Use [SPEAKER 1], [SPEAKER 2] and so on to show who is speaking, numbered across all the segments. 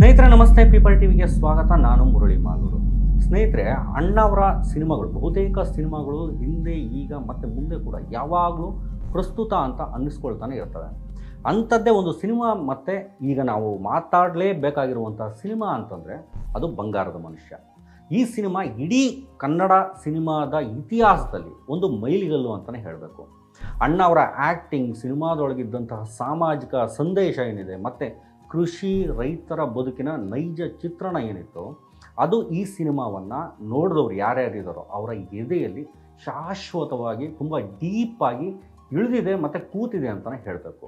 [SPEAKER 1] ಸ್ನೇಹಿತರೆ ನಮಸ್ತೆ, ಪೀಪಲ್ ಟಿವಿಗೆ ಸ್ವಾಗತ. ನಾನು ಮುರಳಿ ಮಾಲೂರು. ಸ್ನೇಹಿತರೆ, ಅಣ್ಣವರ ಸಿನಿಮಾಗಳು, ಬಹುತೇಕ ಸಿನಿಮಾಗಳು ಹಿಂದೆ, ಈಗ ಮತ್ತು ಮುಂದೆ ಕೂಡ ಯಾವಾಗಲೂ ಪ್ರಸ್ತುತ ಅಂತ ಅನ್ನಿಸ್ಕೊಳ್ತಾನೆ ಇರ್ತವೆ. ಅಂಥದ್ದೇ ಒಂದು ಸಿನಿಮಾ ಮತ್ತು ಈಗ ನಾವು ಮಾತಾಡಲೇಬೇಕಾಗಿರುವಂಥ ಸಿನಿಮಾ ಅಂತಂದರೆ ಅದು ಬಂಗಾರದ ಮನುಷ್ಯ. ಈ ಸಿನಿಮಾ ಇಡೀ ಕನ್ನಡ ಸಿನಿಮಾದ ಇತಿಹಾಸದಲ್ಲಿ ಒಂದು ಮೈಲಿಗಲ್ಲು ಅಂತಲೇ ಹೇಳಬೇಕು. ಅಣ್ಣವರ ಆ್ಯಕ್ಟಿಂಗ್, ಸಿನಿಮಾದೊಳಗಿದ್ದಂತಹ ಸಾಮಾಜಿಕ ಸಂದೇಶ ಏನಿದೆ ಮತ್ತು ಕೃಷಿ ರೈತರ ಬದುಕಿನ ನೈಜ ಚಿತ್ರಣ ಏನಿತ್ತು, ಅದು ಈ ಸಿನಿಮಾವನ್ನು ನೋಡಿದವರು ಯಾರ್ಯಾರಿದ್ದಾರೋ ಅವರ ಎದೆಯಲ್ಲಿ ಶಾಶ್ವತವಾಗಿ ತುಂಬ ಡೀಪಾಗಿ ಇಳಿದಿದೆ ಮತ್ತು ಕೂತಿದೆ ಅಂತಲೇ ಹೇಳಬೇಕು.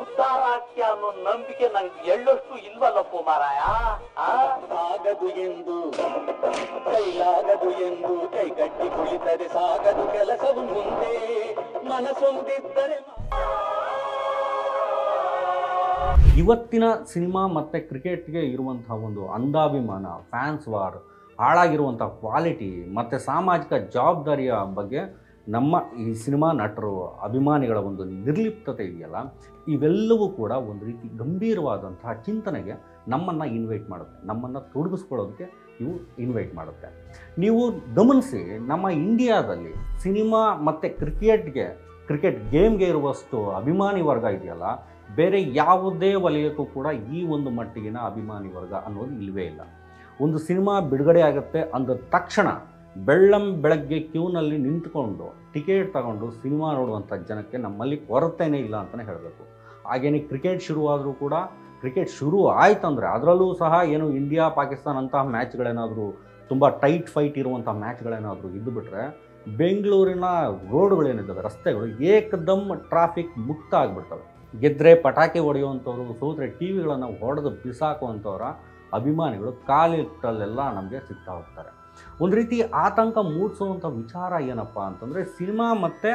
[SPEAKER 2] ಉದ್ಧಾರ ಆಗ್ತೀಯ ಅನ್ನೋ ನಂಬಿಕೆ ನಂಗೆ ಎಳ್ಳಷ್ಟು ಇಲ್ವಲ್ಲಪ್ಪು ಮಾರಾಯ. ಆಗದು ಎಂದು ಕೈಲಾಗದು ಎಂದು ಕೈಗಟ್ಟಿ ಕುಳಿತರೆ ಸಾಗದು ಕೆಲಸವು ಮುಂದೆ ಮನಸೊಂದಿದ್ದರೆ.
[SPEAKER 1] ಇವತ್ತಿನ ಸಿನಿಮಾ ಮತ್ತು ಕ್ರಿಕೆಟ್ಗೆ ಇರುವಂತಹ ಒಂದು ಅಂಧಾಭಿಮಾನ, ಫ್ಯಾನ್ಸ್ ವಾರ್, ಹಾಳಾಗಿರುವಂಥ ಕ್ವಾಲಿಟಿ ಮತ್ತು ಸಾಮಾಜಿಕ ಜವಾಬ್ದಾರಿಯ ಬಗ್ಗೆ ನಮ್ಮ ಈ ಸಿನಿಮಾ ನಟರು, ಅಭಿಮಾನಿಗಳ ಒಂದು ನಿರ್ಲಿಪ್ತತೆ ಇದೆಯಲ್ಲ, ಇವೆಲ್ಲವೂ ಕೂಡ ಒಂದು ರೀತಿ ಗಂಭೀರವಾದಂತಹ ಚಿಂತನೆಗೆ ನಮ್ಮನ್ನು ಇನ್ವೈಟ್ ಮಾಡುತ್ತೆ, ನಮ್ಮನ್ನು ತೊಡಗಿಸ್ಕೊಳ್ಳೋದಕ್ಕೆ ಇವು ಇನ್ವೈಟ್ ಮಾಡುತ್ತೆ. ನೀವು ಗಮನಿಸಿ, ನಮ್ಮ ಇಂಡಿಯಾದಲ್ಲಿ ಸಿನಿಮಾ ಮತ್ತು ಕ್ರಿಕೆಟ್ ಗೇಮ್ಗೆ ಇರುವಷ್ಟು ಅಭಿಮಾನಿ ವರ್ಗ ಇದೆಯಲ್ಲ, ಬೇರೆ ಯಾವುದೇ ವಲಯಕ್ಕೂ ಕೂಡ ಈ ಒಂದು ಮಟ್ಟಿಗಿನ ಅಭಿಮಾನಿ ವರ್ಗ ಅನ್ನೋದು ಇಲ್ಲವೇ ಇಲ್ಲ. ಒಂದು ಸಿನಿಮಾ ಬಿಡುಗಡೆ ಆಗುತ್ತೆ ಅಂದ ತಕ್ಷಣ ಬೆಳಗ್ಗೆ ಕ್ಯೂನಲ್ಲಿ ನಿಂತ್ಕೊಂಡು ಟಿಕೆಟ್ ತಗೊಂಡು ಸಿನಿಮಾ ನೋಡುವಂಥ ಜನಕ್ಕೆ ನಮ್ಮಲ್ಲಿ ಕೊರತೆಯೇ ಇಲ್ಲ ಅಂತಲೇ ಹೇಳಬೇಕು. ಹಾಗೆಯೇ ಕ್ರಿಕೆಟ್ ಶುರುವಾದರೂ ಕೂಡ, ಕ್ರಿಕೆಟ್ ಶುರು ಆಯ್ತಂದರೆ ಅದರಲ್ಲೂ ಸಹ ಏನು ಇಂಡಿಯಾ ಪಾಕಿಸ್ತಾನ ಅಂತಹ ಮ್ಯಾಚ್ಗಳೇನಾದರೂ, ತುಂಬ ಟೈಟ್ ಫೈಟ್ ಇರುವಂಥ ಮ್ಯಾಚ್ಗಳೇನಾದರೂ ಇದ್ದುಬಿಟ್ರೆ, ಬೆಂಗಳೂರಿನ ರೋಡ್ಗಳೇನಿದ್ದಾವೆ, ರಸ್ತೆಗಳು ಏಕದಮ್ ಟ್ರಾಫಿಕ್ ಮುಕ್ತ ಆಗಿಬಿಡ್ತವೆ. ಗೆದ್ದರೆ ಪಟಾಕಿ ಹೊಡೆಯುವಂಥವ್ರು, ಸೋತ್ರೆ ಟಿ ವಿಗಳನ್ನು ಹೊಡೆದು ಬಿಸಾಕುವಂಥವ್ರ ಅಭಿಮಾನಿಗಳು ಕಾಲಿಟ್ಟಲ್ಲೆಲ್ಲ ನಮಗೆ ಸಿಗ್ತಾ ಹೋಗ್ತಾರೆ. ಒಂದು ರೀತಿ ಆತಂಕ ಮೂಡಿಸುವಂಥ ವಿಚಾರ ಏನಪ್ಪ ಅಂತಂದರೆ, ಸಿನಿಮಾ ಮತ್ತು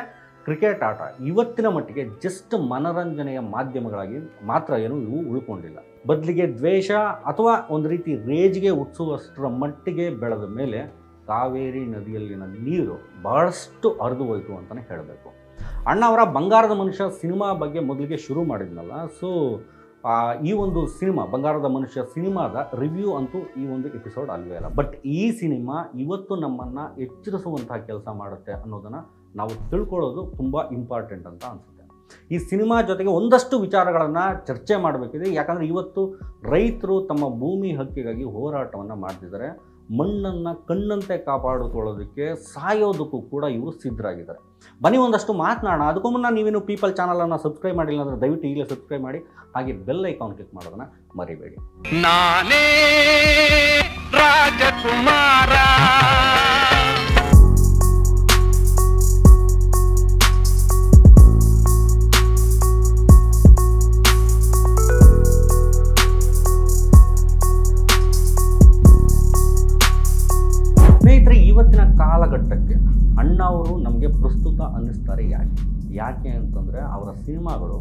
[SPEAKER 1] ಕ್ರಿಕೆಟ್ ಆಟ ಇವತ್ತಿನ ಮಟ್ಟಿಗೆ ಜಸ್ಟ್ ಮನರಂಜನೆಯ ಮಾಧ್ಯಮಗಳಾಗಿ ಮಾತ್ರ ಏನು ಇವು ಉಳ್ಕೊಂಡಿಲ್ಲ. ಬದಲಿಗೆ ದ್ವೇಷ ಅಥವಾ ಒಂದು ರೀತಿ ರೇಜ್ಗೆ ಹುಟ್ಟಿಸುವಷ್ಟರ ಮಟ್ಟಿಗೆ ಬೆಳೆದ ಮೇಲೆ ಕಾವೇರಿ ನದಿಯಲ್ಲಿನ ನೀರು ಬಹಳಷ್ಟು ಹರಿದು ಹೋಯಿತು ಅಂತಲೇ ಹೇಳಬೇಕು. ಅಣ್ಣವರ ಬಂಗಾರದ ಮನುಷ್ಯ ಸಿನಿಮಾ ಬಗ್ಗೆ ಮೊದಲಿಗೆ ಶುರು ಮಾಡಿದ್ನಲ್ಲ, ಸೊ ಈ ಒಂದು ಸಿನಿಮಾ, ಬಂಗಾರದ ಮನುಷ್ಯ ಸಿನಿಮಾದ ರಿವ್ಯೂ ಅಂತೂ ಈ ಒಂದು ಎಪಿಸೋಡ್ ಅಲ್ವೇ ಅಲ್ಲ. ಬಟ್ ಈ ಸಿನಿಮಾ ಇವತ್ತು ನಮ್ಮನ್ನು ಎಚ್ಚರಿಸುವಂತಹ ಕೆಲಸ ಮಾಡುತ್ತೆ ಅನ್ನೋದನ್ನು ನಾವು ತಿಳ್ಕೊಳ್ಳೋದು ತುಂಬ ಇಂಪಾರ್ಟೆಂಟ್ ಅಂತ ಅನಿಸುತ್ತೆ. ಈ ಸಿನಿಮಾ ಜೊತೆಗೆ ಒಂದಷ್ಟು ವಿಚಾರಗಳನ್ನು ಚರ್ಚೆ ಮಾಡಬೇಕಿದೆ. ಯಾಕಂದರೆ ಇವತ್ತು ರೈತರು ತಮ್ಮ ಭೂಮಿ ಹಕ್ಕಿಗಾಗಿ ಹೋರಾಟವನ್ನು ಮಾಡ್ತಿದ್ದಾರೆ. ಮಣ್ಣನ್ನು ಕಣ್ಣಂತೆ ಕಾಪಾಡಿಕೊಳ್ಳೋದಕ್ಕೆ, ಸಾಯೋದಕ್ಕೂ ಕೂಡ ಇವರು ಸಿದ್ಧರಾಗಿದ್ದಾರೆ. ಬನ್ನಿ ಒಂದಷ್ಟು ಮಾತನಾಡೋಣ. ಅದಕ್ಕೂ ಮುನ್ನ ನೀವೇನು ಪೀಪಲ್ ಚಾನಲನ್ನು ಸಬ್ಸ್ಕ್ರೈಬ್ ಮಾಡಿಲ್ಲ ಅಂದರೆ ದಯವಿಟ್ಟು ಈಗಲೇ ಸಬ್ಸ್ಕ್ರೈಬ್ ಮಾಡಿ, ಹಾಗೆ ಬೆಲ್ ಐಕಾನ್ ಕ್ಲಿಕ್ ಮಾಡೋದನ್ನು ಮರಿಬೇಡಿ.
[SPEAKER 2] ನಾನೇ ರಾಜಕುಮಾರ.
[SPEAKER 1] ಸ್ನೇಹಿತರೆ, ಇವತ್ತಿನ ಕಾಲಘಟ್ಟಕ್ಕೆ ಅಣ್ಣವರು ನಮಗೆ ಪ್ರಸ್ತುತ ಅನ್ನಿಸ್ತಾರೆ. ಯಾಕೆ ಅಂತಂದರೆ ಅವರ ಸಿನಿಮಾಗಳು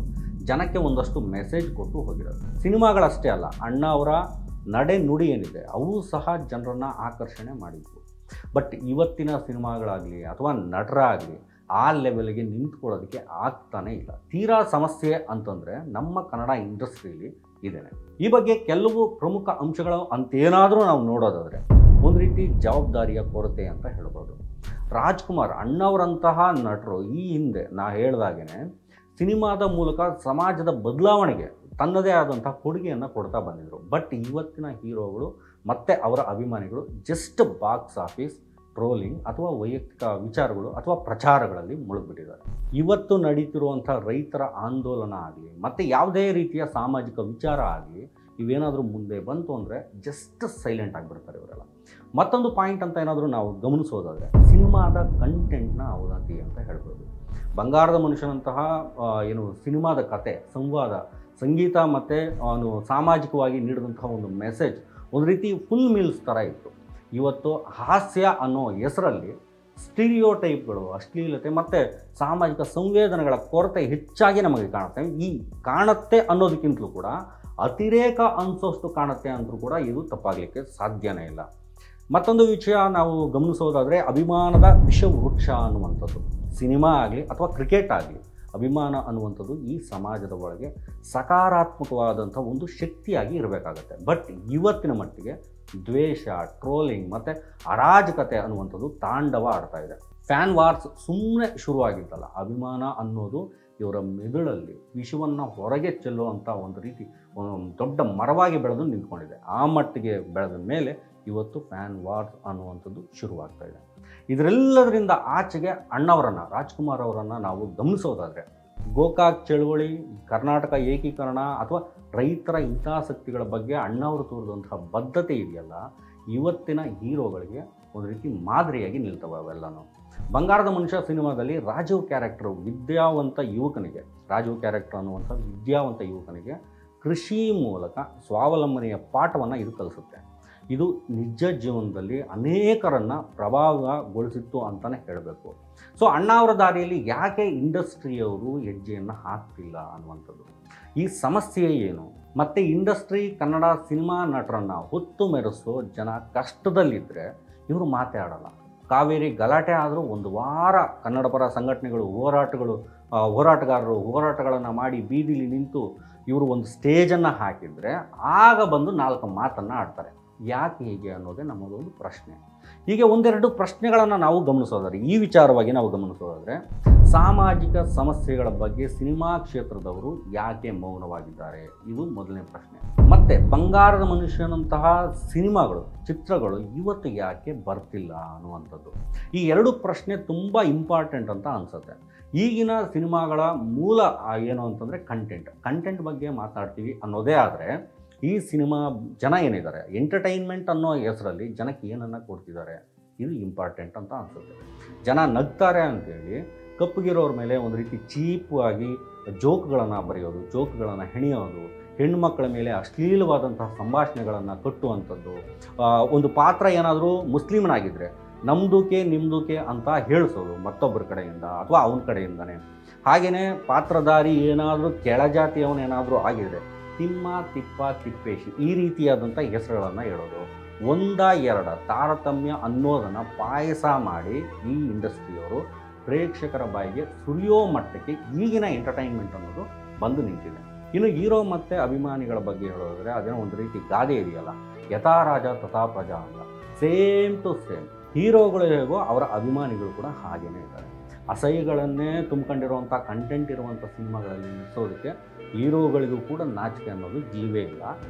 [SPEAKER 1] ಜನಕ್ಕೆ ಒಂದಷ್ಟು ಮೆಸೇಜ್ ಕೊಟ್ಟು ಹೋಗಿರೋದು. ಸಿನಿಮಾಗಳಷ್ಟೇ ಅಲ್ಲ, ಅಣ್ಣ ಅವರ ನಡೆ ನುಡಿ ಏನಿದೆ ಅವು ಸಹ ಜನರನ್ನು ಆಕರ್ಷಣೆ ಮಾಡಿದ್ವು. ಬಟ್ ಇವತ್ತಿನ ಸಿನಿಮಾಗಳಾಗಲಿ ಅಥವಾ ನಟರಾಗಲಿ ಆ ಲೆವೆಲ್ಗೆ ನಿಂತ್ಕೊಳ್ಳೋದಕ್ಕೆ ಆಗ್ತಾನೇ ಇಲ್ಲ. ತೀರಾ ಸಮಸ್ಯೆ ಅಂತಂದರೆ ನಮ್ಮ ಕನ್ನಡ ಇಂಡಸ್ಟ್ರಿಯಲ್ಲಿ ಇದೇನೆ. ಈ ಬಗ್ಗೆ ಕೆಲವು ಪ್ರಮುಖ ಅಂಶಗಳು ಅಂತೇನಾದರೂ ನಾವು ನೋಡೋದಾದರೆ ಒಂದು ರೀತಿ ಜವಾಬ್ದಾರಿಯ ಕೊರತೆ ಅಂತ ಹೇಳ್ಬೋದು. ರಾಜ್ಕುಮಾರ್ ಅಣ್ಣವರಂತಹ ನಟರು ಈ ಹಿಂದೆ ನಾ ಹೇಳ್ದಾಗೇ ಸಿನಿಮಾದ ಮೂಲಕ ಸಮಾಜದ ಬದಲಾವಣೆಗೆ ತನ್ನದೇ ಆದಂಥ ಕೊಡುಗೆಯನ್ನು ಕೊಡ್ತಾ ಬಂದಿದ್ದರು. ಬಟ್ ಇವತ್ತಿನ ಹೀರೋಗಳು ಮತ್ತು ಅವರ ಅಭಿಮಾನಿಗಳು ಜಸ್ಟ್ ಬಾಕ್ಸ್ ಆಫೀಸ್, ಟ್ರೋಲಿಂಗ್ ಅಥವಾ ವೈಯಕ್ತಿಕ ವಿಚಾರಗಳು ಅಥವಾ ಪ್ರಚಾರಗಳಲ್ಲಿ ಮುಳುಗಿಬಿಟ್ಟಿದ್ದಾರೆ. ಇವತ್ತು ನಡೀತಿರುವಂಥ ರೈತರ ಆಂದೋಲನ ಆಗಲಿ ಮತ್ತು ಯಾವುದೇ ರೀತಿಯ ಸಾಮಾಜಿಕ ವಿಚಾರ ಆಗಲಿ, ಇವೇನಾದರೂ ಮುಂದೆ ಬಂತು ಅಂದರೆ ಜಸ್ಟ್ ಸೈಲೆಂಟ್ ಆಗಿಬಿಡ್ತಾರೆ ಇವರೆಲ್ಲ. ಮತ್ತೊಂದು ಪಾಯಿಂಟ್ ಅಂತ ಏನಾದರೂ ನಾವು ಗಮನಿಸೋದಾದರೆ, ಸಿನಿಮಾದ ಕಂಟೆಂಟ್ನ ಅವನತಿ ಅಂತ ಹೇಳ್ಬೋದು. ಬಂಗಾರದ ಮನುಷ್ಯನಂತಹ ಏನು ಸಿನಿಮಾದ ಕತೆ, ಸಂವಾದ, ಸಂಗೀತ ಮತ್ತು ಅವನು ಸಾಮಾಜಿಕವಾಗಿ ನೀಡಿದಂತಹ ಒಂದು ಮೆಸೇಜ್ ಒಂದು ರೀತಿ ಫುಲ್ ಮೀಲ್ಸ್ ಥರ ಇತ್ತು. ಇವತ್ತು ಹಾಸ್ಯ ಅನ್ನೋ ಹೆಸರಲ್ಲಿ ಸ್ಟೀರಿಯೋಟೈಪ್ಗಳು, ಅಶ್ಲೀಲತೆ ಮತ್ತು ಸಾಮಾಜಿಕ ಸಂವೇದನೆಗಳ ಕೊರತೆ ಹೆಚ್ಚಾಗಿ ನಮಗೆ ಕಾಣುತ್ತೆ ಅನ್ನೋದಕ್ಕಿಂತಲೂ ಕೂಡ ಅತಿರೇಕ ಅನಿಸೋಷ್ಟು ಕಾಣುತ್ತೆ ಅಂದರೂ ಕೂಡ ಇದು ತಪ್ಪಾಗಲಿಕ್ಕೆ ಸಾಧ್ಯನೇ ಇಲ್ಲ. ಮತ್ತೊಂದು ವಿಷಯ ನಾವು ಗಮನಿಸೋದಾದರೆ, ಅಭಿಮಾನದ ವಿಷವೃಕ್ಷ ಅನ್ನುವಂಥದ್ದು. ಸಿನಿಮಾ ಆಗಲಿ ಅಥವಾ ಕ್ರಿಕೆಟ್ ಆಗಲಿ, ಅಭಿಮಾನ ಅನ್ನುವಂಥದ್ದು ಈ ಸಮಾಜದ ಒಳಗೆ ಸಕಾರಾತ್ಮಕವಾದಂಥ ಒಂದು ಶಕ್ತಿಯಾಗಿ ಇರಬೇಕಾಗತ್ತೆ. ಬಟ್ ಇವತ್ತಿನ ಮಟ್ಟಿಗೆ ದ್ವೇಷ, ಟ್ರೋಲಿಂಗ್ ಮತ್ತು ಅರಾಜಕತೆ ಅನ್ನುವಂಥದ್ದು ತಾಂಡವ ಆಡ್ತಾ ಇದೆ. ಫ್ಯಾನ್ ವಾರ್ಸ್ ಸುಮ್ಮನೆ ಶುರುವಾಗಿದ್ದಲ್ಲ, ಅಭಿಮಾನ ಅನ್ನೋದು ಇವರ ಮೆದುಳಲ್ಲಿ ವಿಷವನ್ನು ಹೊರಗೆ ಚೆಲ್ಲುವಂಥ ಒಂದು ರೀತಿ ಒಂದು ದೊಡ್ಡ ಮರವಾಗಿ ಬೆಳೆದು ನಿಂತ್ಕೊಂಡಿದೆ. ಆ ಮಟ್ಟಿಗೆ ಬೆಳೆದ ಮೇಲೆ ಇವತ್ತು ಫ್ಯಾನ್ ವಾರ್ಸ್ ಅನ್ನುವಂಥದ್ದು ಶುರುವಾಗ್ತಾ ಇದೆ. ಇದರೆಲ್ಲದರಿಂದ ಆಚೆಗೆ ಅಣ್ಣವರನ್ನು, ರಾಜ್ಕುಮಾರ್ ಅವರನ್ನು ನಾವು ಗಮನಿಸೋದಾದರೆ, ಗೋಕಾಕ್ ಚಳುವಳಿ, ಕರ್ನಾಟಕ ಏಕೀಕರಣ ಅಥವಾ ರೈತರ ಹಿತಾಸಕ್ತಿಗಳ ಬಗ್ಗೆ ಅಣ್ಣವರು ತೋರಿದಂತಹ ಬದ್ಧತೆ ಇದೆಯಲ್ಲ, ಇವತ್ತಿನ ಹೀರೋಗಳಿಗೆ ಒಂದು ರೀತಿ ಮಾದರಿಯಾಗಿ ನಿಲ್ತವೆ ಅವೆಲ್ಲನೂ. ಬಂಗಾರದ ಮನುಷ್ಯ ಸಿನಿಮಾದಲ್ಲಿ ರಾಜೀವ್ ಕ್ಯಾರೆಕ್ಟರ್ ವಿದ್ಯಾವಂತ ಯುವಕನಿಗೆ, ರಾಜೀವ್ ಕ್ಯಾರೆಕ್ಟರ್ ಅನ್ನುವಂಥ ವಿದ್ಯಾವಂತ ಯುವಕನಿಗೆ ಕೃಷಿ ಮೂಲಕ ಸ್ವಾವಲಂಬನೆಯ ಪಾಠವನ್ನು ಇದು ಕಲಿಸುತ್ತೆ. ಇದು ನಿಜ ಜೀವನದಲ್ಲಿ ಅನೇಕರನ್ನು ಪ್ರಭಾವಗೊಳಿಸಿತ್ತು ಅಂತಲೇ ಹೇಳಬೇಕು. ಸೊ ಅಣ್ಣ ಅವರ ದಾರಿಯಲ್ಲಿ ಯಾಕೆ ಇಂಡಸ್ಟ್ರಿಯವರು ಹೆಜ್ಜೆಯನ್ನು ಹಾಕ್ತಿಲ್ಲ ಅನ್ನುವಂಥದ್ದು, ಈ ಸಮಸ್ಯೆ ಏನು, ಮತ್ತು ಇಂಡಸ್ಟ್ರಿ ಕನ್ನಡ ಸಿನಿಮಾ ನಟರನ್ನು ಹೊತ್ತು ಮೆರೆಸೋ ಜನ ಕಷ್ಟದಲ್ಲಿದ್ದರೆ ಇವರು ಮಾತಾಡಲ್ಲ. ಕಾವೇರಿ ಗಲಾಟೆ ಆದರೂ ಒಂದು ವಾರ ಕನ್ನಡ ಪರ ಸಂಘಟನೆಗಳು, ಹೋರಾಟಗಾರರು ಹೋರಾಟಗಳನ್ನು ಮಾಡಿ ಬೀದಿಲಿ ನಿಂತು ಇವರು ಒಂದು ಸ್ಟೇಜನ್ನು ಹಾಕಿದರೆ ಆಗ ಬಂದು 4 ಮಾತನ್ನು ಆಡ್ತಾರೆ. ಯಾಕೆ ಹೀಗೆ ಅನ್ನೋದೇ ನಮ್ಮದೊಂದು ಪ್ರಶ್ನೆ. ಹೀಗೆ ಒಂದೆರಡು ಪ್ರಶ್ನೆಗಳನ್ನು ನಾವು ಗಮನಿಸೋದಾದ್ರೆ, ಈ ವಿಚಾರವಾಗಿ ನಾವು ಗಮನಿಸೋದಾದರೆ, ಸಾಮಾಜಿಕ ಸಮಸ್ಯೆಗಳ ಬಗ್ಗೆ ಸಿನಿಮಾ ಕ್ಷೇತ್ರದವರು ಯಾಕೆ ಮೌನವಾಗಿದ್ದಾರೆ, ಇದು ಮೊದಲನೇ ಪ್ರಶ್ನೆ. ಮತ್ತು ಬಂಗಾರದ ಮನುಷ್ಯನಂತಹ ಸಿನಿಮಾಗಳು, ಚಿತ್ರಗಳು ಇವತ್ತು ಯಾಕೆ ಬರ್ತಿಲ್ಲ ಅನ್ನುವಂಥದ್ದು. ಈ ಎರಡು ಪ್ರಶ್ನೆ ತುಂಬ ಇಂಪಾರ್ಟೆಂಟ್ ಅಂತ ಅನಿಸುತ್ತೆ. ಈಗಿನ ಸಿನಿಮಾಗಳ ಮೂಲ ಏನು ಅಂತಂದರೆ ಕಂಟೆಂಟ್ ಬಗ್ಗೆ ಮಾತಾಡ್ತೀವಿ ಅನ್ನೋದೇ ಆದರೆ, ಈ ಸಿನಿಮಾ ಜನ ಏನಿದ್ದಾರೆ ಎಂಟರ್ಟೈನ್ಮೆಂಟ್ ಅನ್ನೋ ಹೆಸರಲ್ಲಿ ಜನಕ್ಕೆ ಏನನ್ನು ಕೊಡ್ತಿದ್ದಾರೆ, ಇದು ಇಂಪಾರ್ಟೆಂಟ್ ಅಂತ ಅನಿಸುತ್ತೆ. ಜನ ನಗ್ತಾರೆ ಅಂತೇಳಿ ಕಪ್ಪುಗಿರೋರ ಮೇಲೆ ಒಂದು ರೀತಿ ಚೀಪಾಗಿ ಜೋಕ್ಗಳನ್ನು ಬರೆಯೋದು, ಜೋಕ್ಗಳನ್ನು ಹೆಣೆಯೋದು, ಹೆಣ್ಣುಮಕ್ಕಳ ಮೇಲೆ ಅಶ್ಲೀಲವಾದಂತಹ ಸಂಭಾಷಣೆಗಳನ್ನು ಕಟ್ಟುವಂಥದ್ದು, ಒಂದು ಪಾತ್ರ ಏನಾದರೂ ಮುಸ್ಲಿಮನಾಗಿದ್ದರೆ ನಮ್ಮದಕ್ಕೆ ನಿಮ್ಮದಕ್ಕೆ ಅಂತ ಹೇಳಿಸೋದು ಮತ್ತೊಬ್ಬರ ಕಡೆಯಿಂದ ಅಥವಾ ಅವನ ಕಡೆಯಿಂದನೇ. ಹಾಗೆಯೇ ಪಾತ್ರಧಾರಿ ಏನಾದರೂ ಕೆಳಜಾತಿಯವನೇನಾದರೂ ಆಗಿದರೆ ತಿಮ್ಮ, ತಿಪ್ಪ, ತಿಪ್ಪೇಶಿ ಈ ರೀತಿಯಾದಂಥ ಹೆಸರುಗಳನ್ನು ಹೇಳೋದು, ಒಂದ ತಾರತಮ್ಯ ಅನ್ನೋದನ್ನು ಪಾಯಸ ಮಾಡಿ ಈ ಇಂಡಸ್ಟ್ರಿಯವರು ಪ್ರೇಕ್ಷಕರ ಬಾಯಿಗೆ ಸುರಿಯೋ ಮಟ್ಟಕ್ಕೆ ಈಗಿನ ಎಂಟರ್ಟೈನ್ಮೆಂಟ್ ಅನ್ನೋದು ಬಂದು ನಿಂತಿದೆ. ಇನ್ನು ಹೀರೋ ಮತ್ತು ಅಭಿಮಾನಿಗಳ ಬಗ್ಗೆ ಹೇಳೋದಾದರೆ, ಅದೇನೋ ಒಂದು ರೀತಿ ಗಾದೆ ಇದೆಯಲ್ಲ, ಯಥಾ ರಾಜ ತಥಾ ಪ್ರಜಾ ಅಂತ. ಸೇಮ್ ಟು ಸೇಮ್ ಹೀರೋಗಳು ಹೇಗೋ ಅವರ ಅಭಿಮಾನಿಗಳು ಕೂಡ ಹಾಗೇನೇ ಇದ್ದಾರೆ. ಅಸಹ್ಯಗಳನ್ನೇ ತುಂಬಿಕೊಂಡಿರುವಂಥ ಕಂಟೆಂಟ್ ಇರುವಂಥ ಸಿನಿಮಾಗಳಲ್ಲಿ ನಿಲ್ಲಿಸೋದಕ್ಕೆ ಹೀರೋಗಳಿಗೂ ಕೂಡ ನಾಚಿಕೆ ಅನ್ನೋದು ಜೀವೇ ಇಲ್ಲ.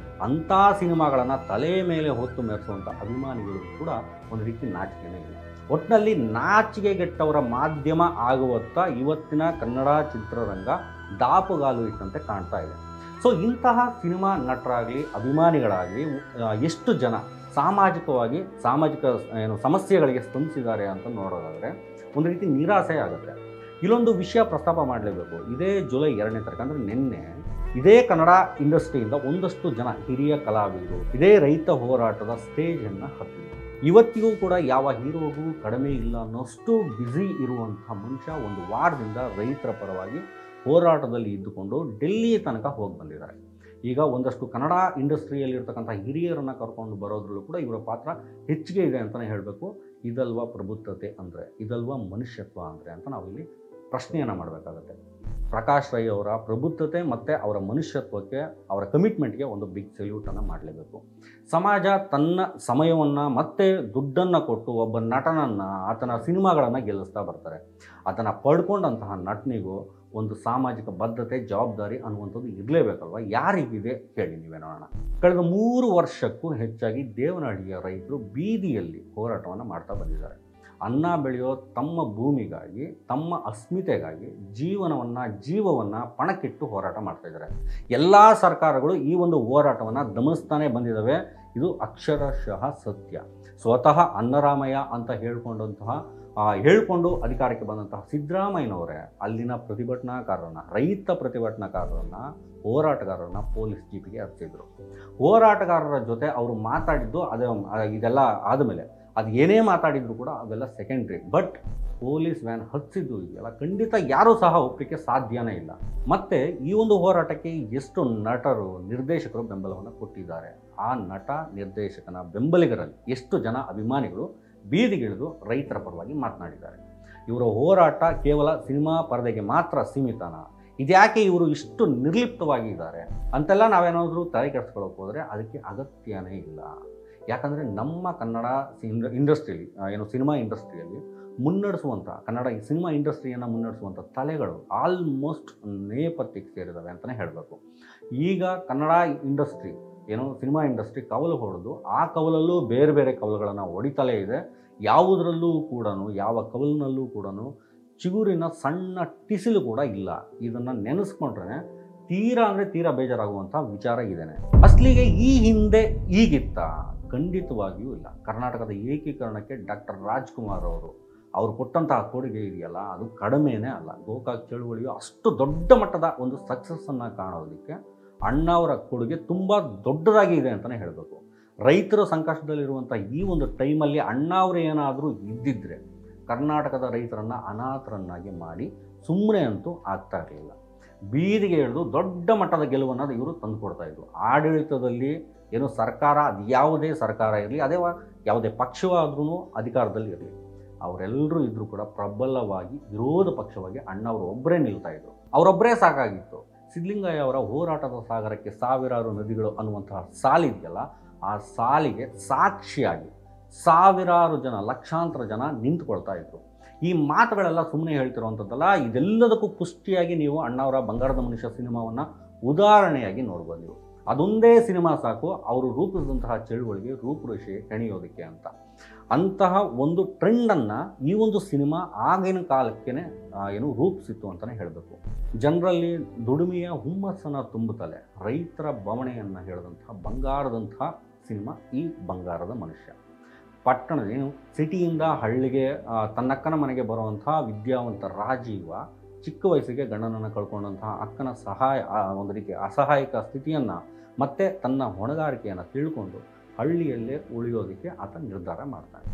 [SPEAKER 1] ಅಂಥ ಸಿನಿಮಾಗಳನ್ನು ತಲೆ ಮೇಲೆ ಹೊತ್ತು ಮೆರೆಸುವಂಥ ಅಭಿಮಾನಿಗಳಿಗೂ ಕೂಡ ಒಂದು ರೀತಿ ನಾಚಿಕೆನೇ ಇಲ್ಲ. ಒಟ್ಟಿನಲ್ಲಿ ನಾಚಿಕೆಗೆಟ್ಟವರ ಮಾಧ್ಯಮ ಆಗುವತ್ತ ಇವತ್ತಿನ ಕನ್ನಡ ಚಿತ್ರರಂಗ ದಾಪುಗಾಲು ಇಟ್ಟಂತೆ ಕಾಣ್ತಾ ಇದೆ. ಸೊ ಇಂತಹ ಸಿನಿಮಾ ನಟರಾಗಲಿ ಅಭಿಮಾನಿಗಳಾಗಲಿ ಎಷ್ಟು ಜನ ಸಾಮಾಜಿಕ ಸಮಸ್ಯೆಗಳಿಗೆ ಸ್ಪಂದಿಸಿದ್ದಾರೆ ಅಂತ ನೋಡೋದಾದರೆ ಒಂದು ರೀತಿ ನಿರಾಸೆ ಆಗುತ್ತೆ. ಇಲ್ಲೊಂದು ವಿಷಯ ಪ್ರಸ್ತಾಪ ಮಾಡಲೇಬೇಕು. ಇದೇ ಜುಲೈ 2ನೇ ತಾರೀಕು ಅಂದರೆ ನಿನ್ನೆ ಇದೇ ಕನ್ನಡ ಇಂಡಸ್ಟ್ರಿಯಿಂದ ಒಂದಷ್ಟು ಜನ ಹಿರಿಯ ಕಲಾವಿದರು ಇದೇ ರೈತ ಹೋರಾಟದ ಸ್ಟೇಜನ್ನು ಹತ್ತಿದ್ರು. ಇವತ್ತಿಗೂ ಕೂಡ ಯಾವ ಹೀರೋಗೂ ಕಡಿಮೆ ಇಲ್ಲ ಅನ್ನೋಷ್ಟು ಬ್ಯುಸಿ ಇರುವಂಥ ಮನುಷ್ಯ ಒಂದು ವಾರದಿಂದ ರೈತರ ಪರವಾಗಿ ಹೋರಾಟದಲ್ಲಿ ಇದ್ದುಕೊಂಡು ಡೆಲ್ಲಿ ತನಕ ಹೋಗಿ ಬಂದಿದ್ದಾರೆ. ಈಗ ಒಂದಷ್ಟು ಕನ್ನಡ ಇಂಡಸ್ಟ್ರಿಯಲ್ಲಿರ್ತಕ್ಕಂಥ ಹಿರಿಯರನ್ನು ಕರ್ಕೊಂಡು ಬರೋದ್ರಲ್ಲೂ ಕೂಡ ಇವರ ಪಾತ್ರ ಹೆಚ್ಚಿಗೆ ಇದೆ ಅಂತಲೇ ಹೇಳಬೇಕು. ಇದಲ್ವಾ ಪ್ರಬುದ್ಧತೆ ಅಂದರೆ, ಇದಲ್ವಾ ಮನುಷ್ಯತ್ವ ಅಂದರೆ ಅಂತ ನಾವಿಲ್ಲಿ ಪ್ರಶ್ನೆಯನ್ನು ಮಾಡಬೇಕಾಗತ್ತೆ. ಪ್ರಕಾಶ್ ರೈ ಅವರ ಪ್ರಬುದ್ಧತೆ ಮತ್ತು ಅವರ ಮನುಷ್ಯತ್ವಕ್ಕೆ, ಅವರ ಕಮಿಟ್ಮೆಂಟ್ಗೆ ಒಂದು ಬಿಗ್ ಸಲ್ಯೂಟನ್ನು ಮಾಡಲೇಬೇಕು. ಸಮಾಜ ತನ್ನ ಸಮಯವನ್ನು ಮತ್ತು ದುಡ್ಡನ್ನು ಕೊಟ್ಟು ಒಬ್ಬ ನಟನನ್ನು, ಆತನ ಸಿನಿಮಾಗಳನ್ನು ಗೆಲ್ಲಿಸ್ತಾ ಬರ್ತಾರೆ. ಅದನ್ನು ಪಡ್ಕೊಂಡಂತಹ ನಟನಿಗೂ ಒಂದು ಸಾಮಾಜಿಕ ಬದ್ಧತೆ, ಜವಾಬ್ದಾರಿ ಅನ್ನುವಂಥದ್ದು ಇರಲೇಬೇಕಲ್ವ. ಯಾರಿಗಿದೆ ಹೇಳಿ ನೀವೇ ನೋಡೋಣ. ಕಳೆದ 3 ವರ್ಷಕ್ಕೂ ಹೆಚ್ಚಾಗಿ ದೇವನಹಳ್ಳಿಯ ರೈತರು ಬೀದಿಯಲ್ಲಿ ಹೋರಾಟವನ್ನು ಮಾಡ್ತಾ ಬಂದಿದ್ದಾರೆ. ಅನ್ನ ಬೆಳೆಯೋ ತಮ್ಮ ಭೂಮಿಗಾಗಿ, ತಮ್ಮ ಅಸ್ಮಿತೆಗಾಗಿ ಜೀವವನ್ನು ಪಣಕ್ಕಿಟ್ಟು ಹೋರಾಟ ಮಾಡ್ತಾಯಿದ್ದಾರೆ. ಎಲ್ಲ ಸರ್ಕಾರಗಳು ಈ ಒಂದು ಹೋರಾಟವನ್ನು ದಮನಿಸ್ತಾನೆ ಬಂದಿದ್ದಾವೆ. ಇದು ಅಕ್ಷರಶಃ ಸತ್ಯ. ಸ್ವತಃ ಅನ್ನರಾಮಯ್ಯ ಅಂತ ಹೇಳ್ಕೊಂಡು ಅಧಿಕಾರಕ್ಕೆ ಬಂದಂತಹ ಸಿದ್ದರಾಮಯ್ಯನವರೇ ಅಲ್ಲಿನ ರೈತ ಪ್ರತಿಭಟನಾಕಾರರನ್ನು, ಹೋರಾಟಗಾರರನ್ನು ಪೊಲೀಸ್ ಜೀಪಿಗೆ ಹತ್ತಿದ್ರು. ಹೋರಾಟಗಾರರ ಜೊತೆ ಅವರು ಮಾತಾಡಿದ್ದು ಇದೆಲ್ಲ ಆದಮೇಲೆ ಅದು ಏನೇ ಮಾತಾಡಿದ್ರು ಕೂಡ ಅವೆಲ್ಲ ಸೆಕೆಂಡ್ರಿ. ಬಟ್ ಪೊಲೀಸ್ ವ್ಯಾನ್ ಹತ್ತಿದ್ದು ಇದೆಯಲ್ಲ, ಖಂಡಿತ ಯಾರೂ ಸಹ ಒಪ್ಪಲಿಕ್ಕೆ ಸಾಧ್ಯನೇ ಇಲ್ಲ. ಮತ್ತು ಈ ಒಂದು ಹೋರಾಟಕ್ಕೆ ಎಷ್ಟು ನಟರು, ನಿರ್ದೇಶಕರು ಬೆಂಬಲವನ್ನು ಕೊಟ್ಟಿದ್ದಾರೆ. ಆ ನಟ ನಿರ್ದೇಶಕನ ಬೆಂಬಲಿಗರಲ್ಲಿ ಎಷ್ಟು ಜನ ಅಭಿಮಾನಿಗಳು ಬೀದಿಗಿಳಿದು ರೈತರ ಪರವಾಗಿ ಮಾತನಾಡಿದ್ದಾರೆ. ಇವರ ಹೋರಾಟ ಕೇವಲ ಸಿನಿಮಾ ಪರದೆಗೆ ಮಾತ್ರ ಸೀಮಿತನಾ? ಇದ್ಯಾಕೆ ಇವರು ಇಷ್ಟು ನಿರ್ಲಿಪ್ತವಾಗಿದ್ದಾರೆ ಅಂತೆಲ್ಲ ನಾವೇನಾದರೂ ತಲೆ ಕೆಡಿಸ್ಕೊಳ್ಳೋಕೆ ಹೋದರೆ ಅದಕ್ಕೆ ಅಗತ್ಯನೇ ಇಲ್ಲ. ಯಾಕಂದರೆ ನಮ್ಮ ಕನ್ನಡ ಇಂಡಸ್ಟ್ರಿಯಲ್ಲಿ ಸಿನಿಮಾ ಇಂಡಸ್ಟ್ರಿಯಲ್ಲಿ ಮುನ್ನಡೆಸುವಂಥ ಸಿನಿಮಾ ಇಂಡಸ್ಟ್ರಿಯನ್ನು ಮುನ್ನಡೆಸುವಂಥ ತಲೆಗಳು ಆಲ್ಮೋಸ್ಟ್ ನೇಪಥ್ಯಕ್ಕೆ ಸೇರಿದ್ದಾವೆ ಅಂತಲೇ ಹೇಳಬೇಕು. ಈಗ ಕನ್ನಡ ಇಂಡಸ್ಟ್ರಿ ಸಿನಿಮಾ ಇಂಡಸ್ಟ್ರಿ ಕವಲು ಹೊಡೆದು ಆ ಕವಲಲ್ಲೂ ಬೇರೆ ಬೇರೆ ಕವಲುಗಳನ್ನು ಹೊಡಿತಲೇ ಇದೆ. ಯಾವುದರಲ್ಲೂ ಕೂಡ ಯಾವ ಕವಲಿನಲ್ಲೂ ಕೂಡ ಚಿಗುರಿನ ಸಣ್ಣ ಟಿಸಿಲು ಕೂಡ ಇಲ್ಲ. ಇದನ್ನು ನೆನೆಸ್ಕೊಂಡ್ರೆ ತೀರಾ ಬೇಜಾರಾಗುವಂಥ ವಿಚಾರ ಇದೇನೆ. ಅಸಲಿಗೆ ಈ ಹಿಂದೆ ಈಗಿತ್ತ? ಖಂಡಿತವಾಗಿಯೂ ಇಲ್ಲ. ಕರ್ನಾಟಕದ ಏಕೀಕರಣಕ್ಕೆ ಡಾಕ್ಟರ್ ರಾಜ್ಕುಮಾರ್ ಅವರು ಕೊಟ್ಟಂತಹ ಕೊಡುಗೆ ಇದೆಯಲ್ಲ, ಅದು ಕಡಿಮೆನೇ ಅಲ್ಲ. ಗೋಕಾಕ್ ಚಳುವಳಿಯು ಅಷ್ಟು ದೊಡ್ಡ ಮಟ್ಟದ ಒಂದು ಸಕ್ಸಸ್ಸನ್ನು ಕಾಣೋದಕ್ಕೆ ಅಣ್ಣಾವರ ಕೊಡುಗೆ ತುಂಬ ದೊಡ್ಡದಾಗಿ ಇದೆ ಅಂತಲೇ ಹೇಳಬೇಕು. ರೈತರ ಸಂಕಷ್ಟದಲ್ಲಿರುವಂಥ ಈ ಒಂದು ಟೈಮಲ್ಲಿ ಅಣ್ಣಾವರು ಏನಾದರೂ ಇದ್ದಿದ್ದರೆ ಕರ್ನಾಟಕದ ರೈತರನ್ನು ಅನಾಥರನ್ನಾಗಿ ಮಾಡಿ ಸುಮ್ಮನೆ ಅಂತೂ ಆಗ್ತಾ ಇರಲಿಲ್ಲ. ಬೀದಿಗೆ ಇಳಿದು ದೊಡ್ಡ ಮಟ್ಟದ ಗೆಲುವನ್ನು ಇವರು ತಂದುಕೊಡ್ತಾಯಿದ್ರು. ಆಡಳಿತದಲ್ಲಿ ಸರ್ಕಾರ, ಅದು ಯಾವುದೇ ಸರ್ಕಾರ ಇರಲಿ, ಯಾವುದೇ ಪಕ್ಷವಾದ್ರೂ ಅಧಿಕಾರದಲ್ಲಿ ಇರಲಿ, ಅವರೆಲ್ಲರೂ ಇದ್ದರೂ ಕೂಡ ಪ್ರಬಲವಾಗಿ ವಿರೋಧ ಪಕ್ಷವಾಗಿ ಅಣ್ಣಾವರು ಒಬ್ಬರೇ ನಿಲ್ತಾಯಿದ್ರು. ಅವರೊಬ್ಬರೇ ಸಾಕಾಗಿತ್ತು. ಸಿದ್ಧಲಿಂಗಯ್ಯ ಅವರ ಹೋರಾಟದ ಸಾಗರಕ್ಕೆ ಸಾವಿರಾರು ನದಿಗಳು ಅನ್ನುವಂತಹ ಸಾಲಿದೆಯಲ್ಲ, ಆ ಸಾಲಿಗೆ ಸಾಕ್ಷಿಯಾಗಿ ಸಾವಿರಾರು ಜನ, ಲಕ್ಷಾಂತರ ಜನ ನಿಂತುಕೊಳ್ತಾ ಇದ್ರು. ಈ ಮಾತುಗಳೆಲ್ಲ ಸುಮ್ಮನೆ ಹೇಳ್ತಿರುವಂಥದ್ದಲ್ಲ. ಇದೆಲ್ಲದಕ್ಕೂ ಪುಷ್ಟಿಯಾಗಿ ನೀವು ಅಣ್ಣಾವರ ಬಂಗಾರದ ಮನುಷ್ಯ ಸಿನಿಮಾವನ್ನು ಉದಾಹರಣೆಯಾಗಿ ನೋಡ್ಬೋದು. ನೀವು ಅದೊಂದೇ ಸಿನಿಮಾ ಸಾಕು ಅವರು ರೂಪಿಸಿದಂತಹ ಚಳುವಳಿಗೆ ರೂಪುರೇಷೆ ಹೆಣೆಯೋದಕ್ಕೆ ಅಂತ. ಅಂತಹ ಒಂದು ಟ್ರೆಂಡನ್ನು ಈ ಒಂದು ಸಿನಿಮಾ ಆಗಿನ ಕಾಲಕ್ಕೆ ರೂಪಿಸಿತ್ತು ಅಂತಲೇ ಹೇಳಬೇಕು. ಜನರಲ್ಲಿ ದುಡಿಮೆಯ ಹುಮ್ಮಸ್ಸನ್ನು ತುಂಬುತ್ತಲೇ ರೈತರ ಬವಣೆಯನ್ನು ಹೇಳಿದಂತಹ ಬಂಗಾರದಂತಹ ಸಿನಿಮಾ ಈ ಬಂಗಾರದ ಮನುಷ್ಯ. ಪಟ್ಟಣದ ಸಿಟಿಯಿಂದ ಹಳ್ಳಿಗೆ ತನ್ನಕ್ಕನ ಮನೆಗೆ ಬರುವಂಥ ವಿದ್ಯಾವಂತ ರಾಜೀವ ಚಿಕ್ಕ ವಯಸ್ಸಿಗೆ ಗಂಡನನ್ನು ಕಳ್ಕೊಂಡಂತಹ ಅಕ್ಕನ ಒಂದು ರೀತಿ ಅಸಹಾಯಕ ಸ್ಥಿತಿಯನ್ನು ಮತ್ತೆ ತನ್ನ ಹೊಣೆಗಾರಿಕೆಯನ್ನು ತಿಳ್ಕೊಂಡು ಹಳ್ಳಿಯಲ್ಲೇ ಉಳಿಯೋದಕ್ಕೆ ಆತ ನಿರ್ಧಾರ ಮಾಡ್ತಾನೆ.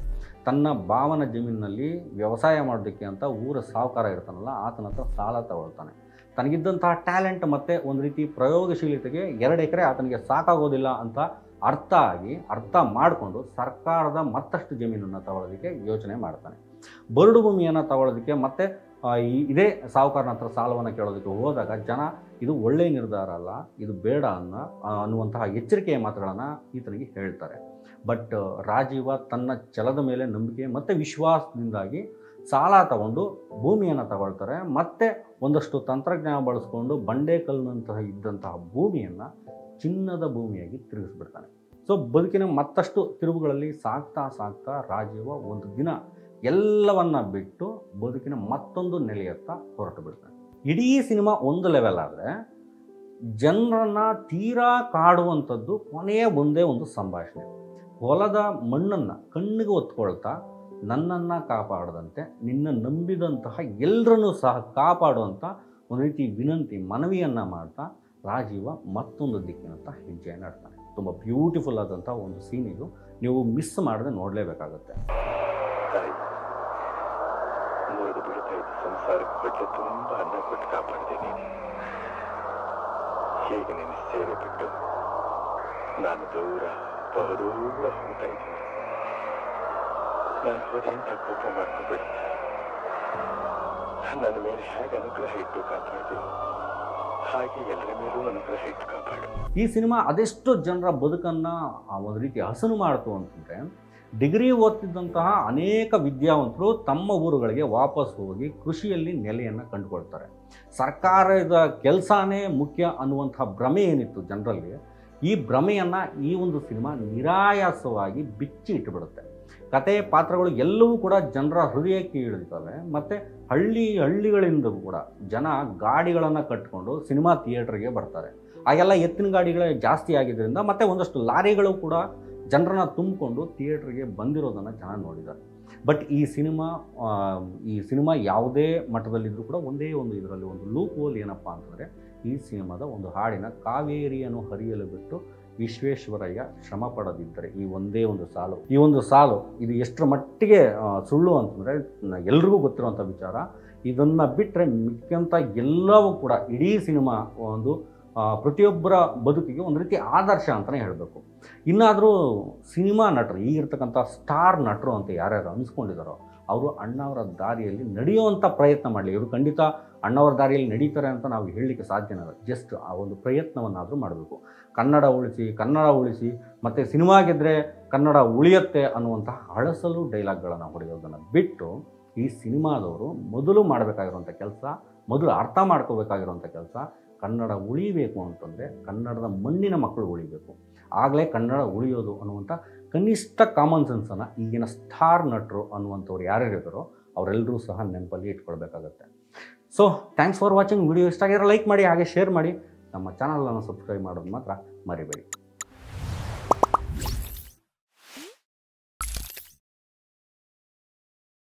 [SPEAKER 1] ತನ್ನ ಭಾವನ ಜಮೀನಿನಲ್ಲಿ ವ್ಯವಸಾಯ ಮಾಡೋದಕ್ಕೆ ಅಂತ ಊರ ಸಾಹುಕಾರ ಇರ್ತಾನಲ್ಲ, ಆತನ ಹತ್ರ ಸಾಲ ತಗೊಳ್ತಾನೆ. ತನಗಿದ್ದಂತಹ ಟ್ಯಾಲೆಂಟ್ ಮತ್ತು ಒಂದು ರೀತಿ ಪ್ರಯೋಗಶೀಲತೆಗೆ 2 ಎಕರೆ ಆತನಿಗೆ ಸಾಕಾಗೋದಿಲ್ಲ ಅಂತ ಅರ್ಥ ಮಾಡಿಕೊಂಡು ಸರ್ಕಾರದ ಮತ್ತಷ್ಟು ಜಮೀನನ್ನು ತಗೊಳ್ಳೋದಕ್ಕೆ ಯೋಚನೆ ಮಾಡ್ತಾನೆ. ಬರಡು ಭೂಮಿಯನ್ನು ತಗೊಳ್ಳೋದಕ್ಕೆ ಮತ್ತು ಸಾಹುಕಾರನ ಹತ್ರ ಸಾಲವನ್ನು ಕೇಳೋದಕ್ಕೆ ಹೋದಾಗ ಜನ ಇದು ಒಳ್ಳೆಯ ನಿರ್ಧಾರ ಅಲ್ಲ, ಇದು ಬೇಡ ಅನ್ನುವಂತಹ ಎಚ್ಚರಿಕೆಯ ಮಾತುಗಳನ್ನು ಈತನಿಗೆ ಹೇಳ್ತಾರೆ. ಬಟ್ ರಾಜೀವ ತನ್ನ ಛಲದ ಮೇಲೆ ನಂಬಿಕೆ ಮತ್ತು ವಿಶ್ವಾಸದಿಂದಾಗಿ ಸಾಲ ತಗೊಂಡು ಭೂಮಿಯನ್ನು ತಗೊಳ್ತಾರೆ. ಮತ್ತು ಒಂದಷ್ಟು ತಂತ್ರಜ್ಞಾನ ಬಳಸ್ಕೊಂಡು ಬಂಡೆಕಲ್ಲಿನಂತಹ ಇದ್ದಂತಹ ಭೂಮಿಯನ್ನು ಚಿನ್ನದ ಭೂಮಿಯಾಗಿ ತಿರುಗಿಸ್ಬಿಡ್ತಾನೆ. ಸೊ ಬದುಕಿನ ಮತ್ತಷ್ಟು ತಿರುವುಗಳಲ್ಲಿ ಸಾಗ್ತಾ ರಾಜೀವ ಒಂದು ದಿನ ಎಲ್ಲವನ್ನ ಬಿಟ್ಟು ಬದುಕಿನ ಮತ್ತೊಂದು ನೆಲೆಯತ್ತ ಹೊರಟು ಬಿಡ್ತಾನೆ. ಇಡೀ ಸಿನಿಮಾ ಒಂದು ಲೆವೆಲ್ ಆದರೆ ಜನರನ್ನು ತೀರಾ ಕಾಡುವಂಥದ್ದು ಕೊನೆಯ ಒಂದೇ ಒಂದು ಸಂಭಾಷಣೆ. ಹೊಲದ ಮಣ್ಣನ್ನು ಕಣ್ಣಿಗೆ ಒತ್ಕೊಳ್ತಾ ನನ್ನನ್ನು ಕಾಪಾಡದಂತೆ ನಿನ್ನ ನಂಬಿದಂತಹ ಎಲ್ಲರನ್ನೂ ಸಹ ಕಾಪಾಡುವಂಥ ಒಂದು ರೀತಿ ಮನವಿಯನ್ನು ಮಾಡ್ತಾ ರಾಜೀವ ಮತ್ತೊಂದು ದಿಕ್ಕಿನಂತ ಹೆಜ್ಜೆಯನ್ನು ಇಡ್ತಾನೆ. ತುಂಬ ಬ್ಯೂಟಿಫುಲ್ ಆದಂಥ ಒಂದು ಸೀನ್ ಇದು. ನೀವು ಮಿಸ್ ಮಾಡದೆ ನೋಡಲೇಬೇಕಾಗುತ್ತೆ.
[SPEAKER 3] ಮುರಿದು ಬೀಳ್ತಾ ಇದ್ದ ಸಂಸಾರಕ್ಕೆ ಬಟ್ಟೆ ತುಂಬ ಅನ್ನ ಕೊಟ್ಟು ಕಾಪಾಡ್ತೀನಿ. ಹೇಗೆ ನಿನ್ನ ಸೇವೆ ಬಿಟ್ಟು ನಾನು ಬಹುದೂರ ಹೋಗ್ತಾ ಇದ್ದೀನಿ. ನಾನು ಹೋದೆ ಅಂತ ಕೋಪ ಮಾಡ್ಕೋಬೇಡಿ. ನನ್ನ ಮೇಲೆ ಹೇಗೆ ಅನುಗ್ರಹ ಇಟ್ಟು ಕಾಪಾಡ್ತೀನಿ, ಹಾಗೆ ಎಲ್ಲರ ಮೇಲೂ ಅನುಗ್ರಹ ಇಟ್ಟು ಕಾಪಾಡು.
[SPEAKER 1] ಈ ಸಿನಿಮಾ ಅದೆಷ್ಟು ಜನರ ಬದುಕನ್ನು ಒಂದು ರೀತಿ ಹಸನು ಮಾಡ್ತು ಅಂತಂದರೆ, ಡಿಗ್ರಿ ಓದ್ತಿದ್ದಂತಹ ಅನೇಕ ವಿದ್ಯಾವಂತರು ತಮ್ಮ ಊರುಗಳಿಗೆ ವಾಪಸ್ ಹೋಗಿ ಕೃಷಿಯಲ್ಲಿ ನೆಲೆಯನ್ನು ಕಂಡುಕೊಳ್ತಾರೆ. ಸರ್ಕಾರದ ಕೆಲಸನೇ ಮುಖ್ಯ ಅನ್ನುವಂಥ ಭ್ರಮೆ ಏನಿತ್ತು ಜನರಲ್ಲಿ, ಈ ಭ್ರಮೆಯನ್ನು ಈ ಒಂದು ಸಿನಿಮಾ ನಿರಾಯಾಸವಾಗಿ ಬಿಚ್ಚಿ ಇಟ್ಟುಬಿಡುತ್ತೆ. ಕತೆ ಪಾತ್ರಗಳು ಎಲ್ಲವೂ ಕೂಡ ಜನರ ಹೃದಯಕ್ಕೆ ಇಳಿತವೆ. ಮತ್ತು ಹಳ್ಳಿಗಳಿಂದ ಕೂಡ ಜನ ಗಾಡಿಗಳನ್ನು ಕಟ್ಟಿಕೊಂಡು ಸಿನಿಮಾ ಥಿಯೇಟ್ರಿಗೆ ಬರ್ತಾರೆ. ಆಗೆಲ್ಲ ಎತ್ತಿನ ಗಾಡಿಗಳೇ ಜಾಸ್ತಿ ಆಗಿದ್ದರಿಂದ ಮತ್ತು ಒಂದಷ್ಟು ಲಾರಿಗಳು ಕೂಡ ಜನರನ್ನು ತುಂಬಿಕೊಂಡು ಥಿಯೇಟ್ರಿಗೆ ಬಂದಿರೋದನ್ನು ಜನ ನೋಡಿದ್ದಾರೆ. ಬಟ್ ಈ ಸಿನಿಮಾ ಯಾವುದೇ ಮಟ್ಟದಲ್ಲಿದ್ದರೂ ಕೂಡ ಒಂದೇ ಒಂದು ಇದರಲ್ಲಿ ಒಂದು ಲೂಪ್ ಹೋಲ್ ಏನಪ್ಪ ಅಂತಂದರೆ, ಈ ಸಿನಿಮಾದ ಒಂದು ಹಾಡಿನ ಕಾವೇರಿಯನ್ನು ಹರಿಯಲು ಬಿಟ್ಟು ವಿಶ್ವೇಶ್ವರಯ್ಯ ಶ್ರಮ ಪಡದಿದ್ದರೆ ಈ ಒಂದೇ ಒಂದು ಸಾಲು ಇದು ಎಷ್ಟರ ಮಟ್ಟಿಗೆ ಸುಳ್ಳು ಅಂತಂದರೆ ಎಲ್ರಿಗೂ ಗೊತ್ತಿರುವಂಥ ವಿಚಾರ. ಇದನ್ನು ಬಿಟ್ಟರೆ ಮಿಕ್ಕಂಥ ಎಲ್ಲವೂ ಕೂಡ ಇಡೀ ಸಿನಿಮಾ ಒಂದು ಪ್ರತಿಯೊಬ್ಬರ ಬದುಕಿಗೆ ಒಂದು ರೀತಿ ಆದರ್ಶ ಅಂತಲೇ ಹೇಳಬೇಕು. ಇನ್ನಾದರೂ ಸಿನಿಮಾ ನಟರು, ಈಗಿರ್ತಕ್ಕಂಥ ಸ್ಟಾರ್ ನಟರು ಅಂತ ಯಾರ್ಯಾರು ಅನಿಸ್ಕೊಂಡಿದ್ದಾರೋ ಅವರು ಅಣ್ಣವರ ದಾರಿಯಲ್ಲಿ ನಡೆಯುವಂಥ ಪ್ರಯತ್ನ ಮಾಡಲಿ. ಇವರು ಖಂಡಿತ ಅಣ್ಣವರ ದಾರಿಯಲ್ಲಿ ನಡೀತಾರೆ ಅಂತ ನಾವು ಹೇಳಲಿಕ್ಕೆ ಸಾಧ್ಯನಲ್ಲ. ಜಸ್ಟ್ ಆ ಒಂದು ಪ್ರಯತ್ನವನ್ನಾದರೂ ಮಾಡಬೇಕು. ಕನ್ನಡ ಉಳಿಸಿ ಮತ್ತು ಸಿನಿಮಾ ಗೆದ್ದರೆ ಕನ್ನಡ ಉಳಿಯುತ್ತೆ ಅನ್ನುವಂಥ ಹಳಸಲು ಡೈಲಾಗ್ಗಳನ್ನು ಹೊಡೆಯೋದನ್ನು ಬಿಟ್ಟು ಈ ಸಿನಿಮಾದವರು ಮೊದಲು ಮಾಡಬೇಕಾಗಿರುವಂಥ ಕೆಲಸ, ಮೊದಲು ಅರ್ಥ ಮಾಡ್ಕೋಬೇಕಾಗಿರುವಂಥ ಕೆಲಸ, ಕನ್ನಡ ಉಳಿಬೇಕು ಅಂತಂದರೆ ಕನ್ನಡದ ಮಣ್ಣಿನ ಮಕ್ಕಳು ಉಳಿಬೇಕು. ಆಗಲೇ ಕನ್ನಡ ಉಳಿಯೋದು ಅನ್ನುವಂಥ ಕನಿಷ್ಠ ಕಾಮನ್ ಸೆನ್ಸನ್ನು ಈಗಿನ ಸ್ಟಾರ್ ನಟರು ಅನ್ನುವಂಥವ್ರು ಯಾರ್ಯಾರಿದ್ದಾರೋ ಅವರೆಲ್ಲರೂ ಸಹ ನೆನಪಲ್ಲಿ ಇಟ್ಕೊಳ್ಬೇಕಾಗತ್ತೆ. So thanks for watching. Video ಇಷ್ಟ ಆಗಿರೋ ಲೈಕ್ ಮಾಡಿ, ಹಾಗೆ ಶೇರ್ ಮಾಡಿ. ನಮ್ಮ ಚಾನಲನ್ನು ಸಬ್ಸ್ಕ್ರೈಬ್ ಮಾಡೋದು ಮಾತ್ರ ಮರಿಬೇಡಿ.